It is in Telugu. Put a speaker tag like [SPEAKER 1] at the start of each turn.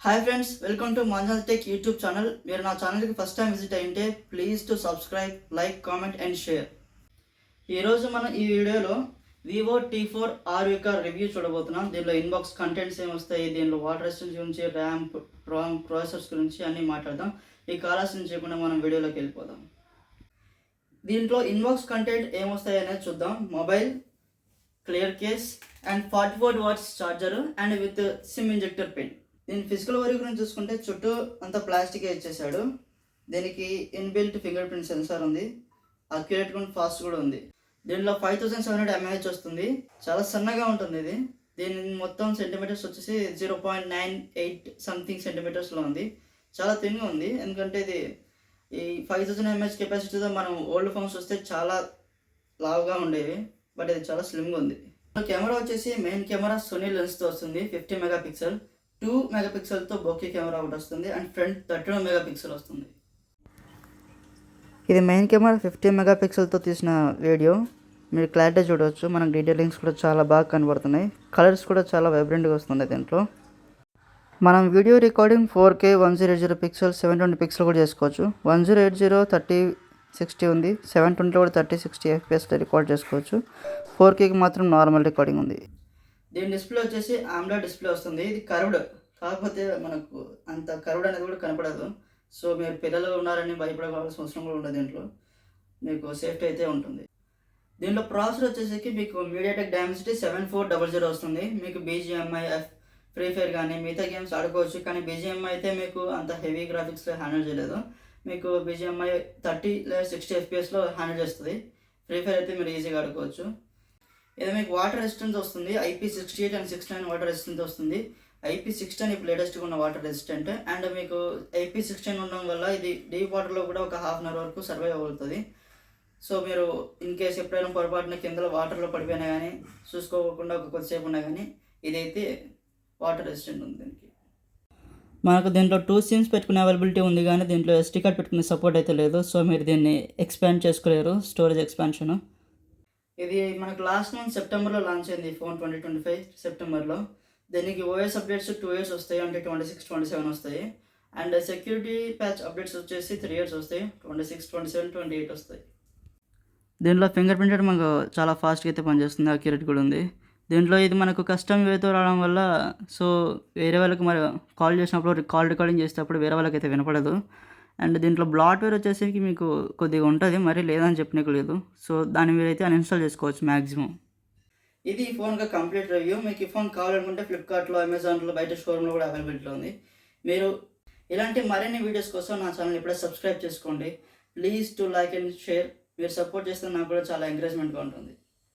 [SPEAKER 1] Hi friends, welcome to Manjal tech YouTube channel. మీరు నా ఛానల్కి ఫస్ట్ టైం విజిట్ అయ్యింటే please to subscribe, like, comment and share. ఈరోజు మనం ఈ వీడియోలో వివో T4R యొక్క రివ్యూ చూడబోతున్నాం. దీనిలో ఇన్బాక్స్ కంటెంట్స్ ఏమి వస్తాయి, దీనిలో వాటర్ రెసిస్టెన్స్ గురించి, ర్యామ్, రామ్, ప్రాసెసర్స్ గురించి అన్నీ మాట్లాడదాం. ఈ కాలాసం చేయకుండా మనం వీడియోలోకి వెళ్ళిపోదాం. దీంట్లో ఇన్బాక్స్ కంటెంట్ ఏమొస్తాయి అనేది చూద్దాం. Mobile, clear case and 44 watts charger and with SIM injector pin. దీని ఫిజికల్ వరీ గురించి చూసుకుంటే చుట్టూ అంతా ప్లాస్టిక్ ఇచ్చేసాడు. దీనికి ఇన్బిల్ట్ ఫింగర్ ప్రింట్ సెన్సార్ ఉంది, అక్యురేట్ కూడా ఫాస్ట్ కూడా ఉంది. దీనిలో 5700 mAh వస్తుంది. చాలా సన్నగా ఉంటుంది ఇది. దీని మొత్తం సెంటీమీటర్స్ వచ్చేసి 0.98 సంథింగ్ సెంటీమీటర్స్లో ఉంది. చాలా థిన్గా ఉంది, ఎందుకంటే ఇది ఈ 5000 mAh కెపాసిటీతో మనం ఓల్డ్ ఫోన్స్ వస్తే చాలా లావుగా ఉండేవి, బట్ ఇది చాలా స్లిమ్గా ఉంది. కెమెరా వచ్చేసి మెయిన్ కెమెరా సోనీ లెన్స్తో వస్తుంది. 50 మెగాపిక్సెల్, 2 మెగాపిక్సెల్తో బోకే కెమెరా ఒకటి వస్తుంది అండ్ ఫ్రంట్ 32 మెగాపిక్సెల్ వస్తుంది. ఇది మెయిన్ కెమెరా 50 మెగాపిక్సెల్తో తీసిన వీడియో. మీరు క్లారిటీ చూడవచ్చు, మనకు డీటెయిలింగ్స్ కూడా చాలా బాగా కనబడుతున్నాయి. కలర్స్ కూడా చాలా వైబ్రెంట్గా వస్తున్నాయి దీంట్లో. మనం video recording 4K 1080 pixel 720 pixel కూడా చేసుకోవచ్చు. 1080 3060 ఉంది, 720 కూడా 3060 FPS రికార్డ్ చేసుకోవచ్చు. 4Kకి మాత్రం నార్మల్ రికార్డింగ్ ఉంది. దీని డిస్ప్లే వచ్చేసి AMOLED డిస్ప్లే వస్తుంది. ఇది కర్వ్డ్, కాకపోతే మనకు అంత కర్వ్డ్ అనేది కూడా కనపడదు. సో మీరు పిల్లలు ఉన్నారని భయపడవలసిన అవసరం కూడా ఉండదు. దీంట్లో మీకు సేఫ్టీ అయితే ఉంటుంది. దీంట్లో ప్రాసెసర్ వచ్చేసరికి మీకు MediaTek Dimensity 7400 వస్తుంది. మీకు BGMI, ఫ్రీ ఫైర్ కానీ మిగతా గేమ్స్ ఆడుకోవచ్చు. కానీ BGMI అయితే మీకు అంత హెవీ గ్రాఫిక్స్లో హ్యాండిల్ చేయలేదు. మీకు BGMI 30 లేదా 60 FPSలో హ్యాండిల్ చేస్తుంది. ఫ్రీ ఫైర్ అయితే మీరు ఈజీగా ఆడుకోవచ్చు. ఇది మీకు వాటర్ రెసిస్టెన్స్ వస్తుంది. IP68 అండ్ 69 వాటర్ రెసిస్టెన్స్ వస్తుంది. IP16 ఇప్పుడు లేటెస్ట్గా ఉన్న వాటర్ రెసిస్టెంట్. అండ్ మీకు IP16 ఉండడం వల్ల ఇది డీప్ వాటర్లో కూడా ఒక హాఫ్ అన్ అవర్ వరకు సర్వైవ్ అవుతుంది. సో మీరు ఇన్ కేస్ ఎప్పుడైనా పొరపాటున కింద వాటర్లో పడిపోయినా కానీ చూసుకోకుండా ఒక కొద్దిసేపు ఉన్నా కానీ ఇదైతే వాటర్ రెసిస్టెంట్ ఉంది. దీనికి మనకు దీంట్లో 2 సిమ్స్ పెట్టుకునే అవైలబిలిటీ ఉంది, కానీ దీంట్లో SD కార్డ్ పెట్టుకునే సపోర్ట్ అయితే లేదు. సో మీరు దీన్ని ఎక్స్పాండ్ చేసుకోలేరు, స్టోరేజ్ ఎక్స్పాన్షన్. ఇది మనకు లాస్ట్ మంత్ సెప్టెంబర్లో లాంచ్ అయింది ఫోన్, 2025 సెప్టెంబర్లో. దీనికి OS అప్డేట్స్ 2 years వస్తాయి, అంటే 26, 27 వస్తాయి. అండ్ సెక్యూరిటీ ప్యాచ్ అప్డేట్స్ వచ్చేసి 3 years వస్తాయి, 26, 27, 28 వస్తాయి. దీంట్లో ఫింగర్ ప్రింట్ మనకు చాలా ఫాస్ట్గా అయితే పనిచేస్తుంది, అక్యురేట్ కూడా ఉంది. దీంట్లో ఇది మనకు కస్టమ్ వేతో రావడం వల్ల సో వేరే వాళ్ళకి మరి కాల్ చేసినప్పుడు కాల్ రికార్డింగ్ చేసేటప్పుడు వేరే వాళ్ళకి అయితే వినపడదు. అండ్ దీంట్లో బ్లాట్వేర్ వచ్చేసరికి మీకు కొద్దిగా ఉంటుంది, మరి లేదని చెప్పనీకి లేదు. సో దాన్ని మీరైతే అన్ఇన్స్టాల్ చేసుకోవచ్చు మ్యాక్సిమం. ఇది ఈ ఫోన్గా కంప్లీట్ రివ్యూ. మీకు ఈ ఫోన్ కావాలనుకుంటే ఫ్లిప్కార్ట్లో, అమెజాన్లో, బయట షోరూంలో కూడా అవైలబిలిటీ ఉంది. మీరు ఇలాంటి మరిన్ని వీడియోస్ కోసం నా ఛానల్ ఇప్పుడే సబ్స్క్రైబ్ చేసుకోండి. Please to like and share. మీరు సపోర్ట్ చేస్తే నాకు కూడా చాలా ఎంకరేజ్మెంట్గా ఉంటుంది.